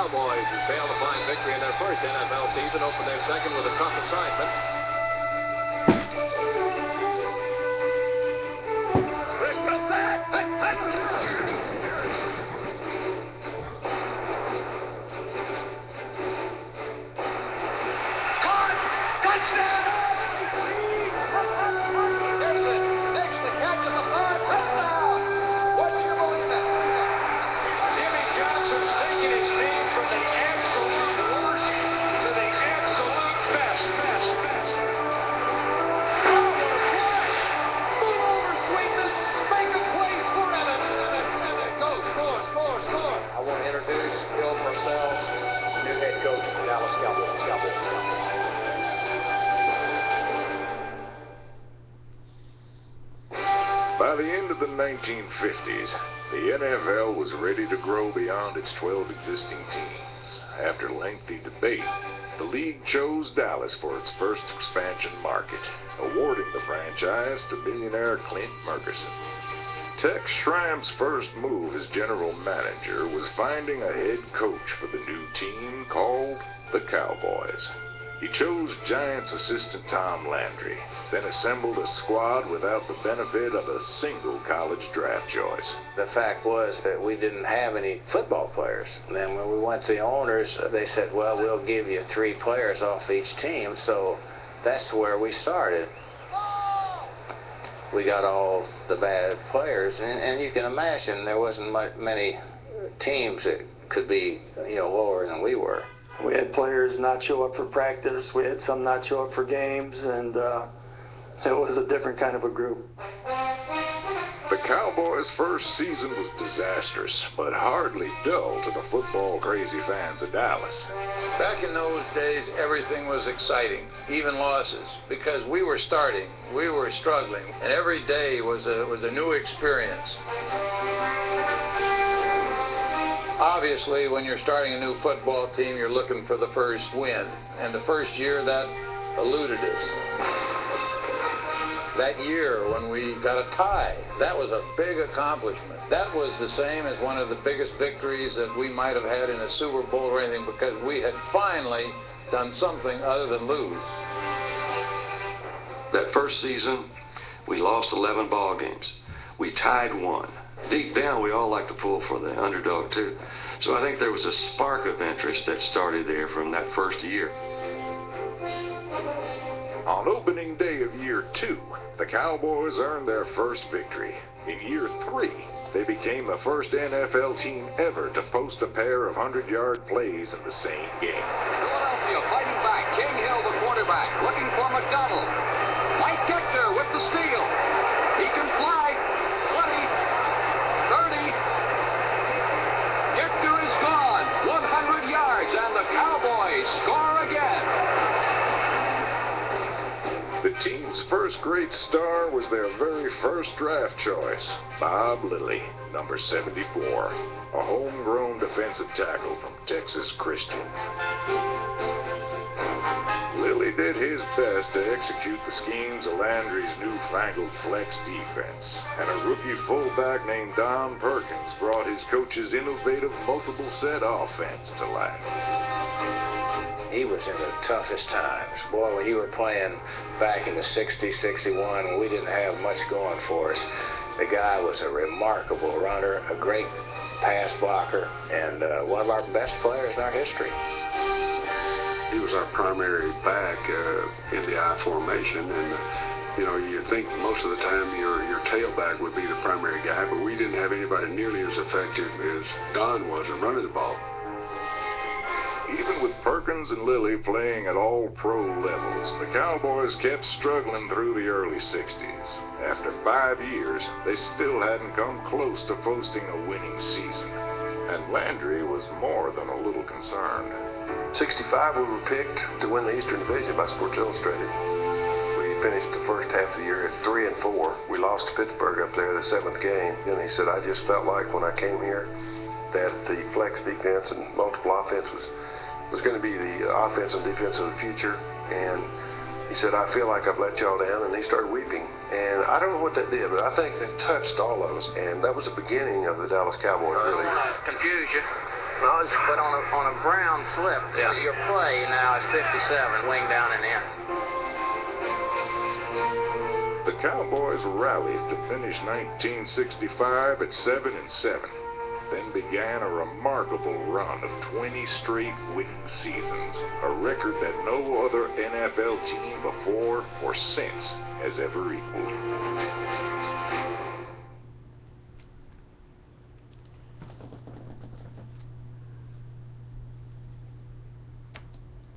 Cowboys, who failed to find victory in their first NFL season, opened their second with a tough assignment. By the end of the 1950s, the NFL was ready to grow beyond its 12 existing teams. After lengthy debate, the league chose Dallas for its first expansion market, awarding the franchise to millionaire Clint Murchison. Tex Schramm's first move as general manager was finding a head coach for the new team called the Cowboys. He chose Giants assistant Tom Landry, then assembled a squad without the benefit of a single college draft choice. The fact was that we didn't have any football players. And then when we went to the owners, they said, well, we'll give you 3 players off each team. So that's where we started. We got all the bad players, and you can imagine there wasn't many teams that could be, lower than we were. We had players not show up for practice. We had some not show up for games, and it was a different kind of a group. The Cowboys' first season was disastrous, but hardly dull to the football-crazy fans of Dallas. Back in those days, everything was exciting, even losses, because we were starting, we were struggling, and every day was a new experience. Obviously, when you're starting a new football team, you're looking for the first win. And the first year, that eluded us. That year when we got a tie, that was a big accomplishment. That was the same as one of the biggest victories that we might have had in a Super Bowl or anything, because we had finally done something other than lose. That first season, we lost 11 ball games. We tied 1. Deep down, we all like to pull for the underdog, too. So I think there was a spark of interest that started there from that first year. On opening day of year 2, the Cowboys earned their first victory. In year 3, they became the first NFL team ever to post a pair of 100-yard plays in the same game. Philadelphia fighting back. King Hill, the quarterback, looking for McDonald. Mike Kechner with the steal. He can fly. 30. Kechner is gone. 100 yards, and the Cowboys score again. The team's first great star was their very first draft choice, Bob Lilly, number 74, a homegrown defensive tackle from Texas Christian. Lilly did his best to execute the schemes of Landry's newfangled flex defense, and a rookie fullback named Don Perkins brought his coach's innovative multiple set offense to life. He was in the toughest times. Boy, when you were playing back in the 60s, 61, when we didn't have much going for us, the guy was a remarkable runner, a great pass blocker, and one of our best players in our history. He was our primary back in the I formation, and you think most of the time your tailback would be the primary guy, but we didn't have anybody nearly as effective as Don was in running the ball. Even with Perkins and Lilly playing at all pro levels, the Cowboys kept struggling through the early 60s. After 5 years, they still hadn't come close to posting a winning season, and Landry was more than a little concerned. 65, we were picked to win the Eastern Division by Sports Illustrated. We finished the first half of the year at 3-4. We lost to Pittsburgh up there the 7th game. And he said, I just felt like when I came here that the flex defense and multiple offense was going to be the offense and defense of the future. And he said, I feel like I've let y'all down. And he started weeping. And I don't know what that did, but I think it touched all of us. And that was the beginning of the Dallas Cowboys, really. I don't want to confuse you. But on a brown slip, your play now is 57, wing down and in. The Cowboys rallied to finish 1965 at 7-7. Then began a remarkable run of 20 straight winning seasons, a record that no other NFL team before or since has ever equaled.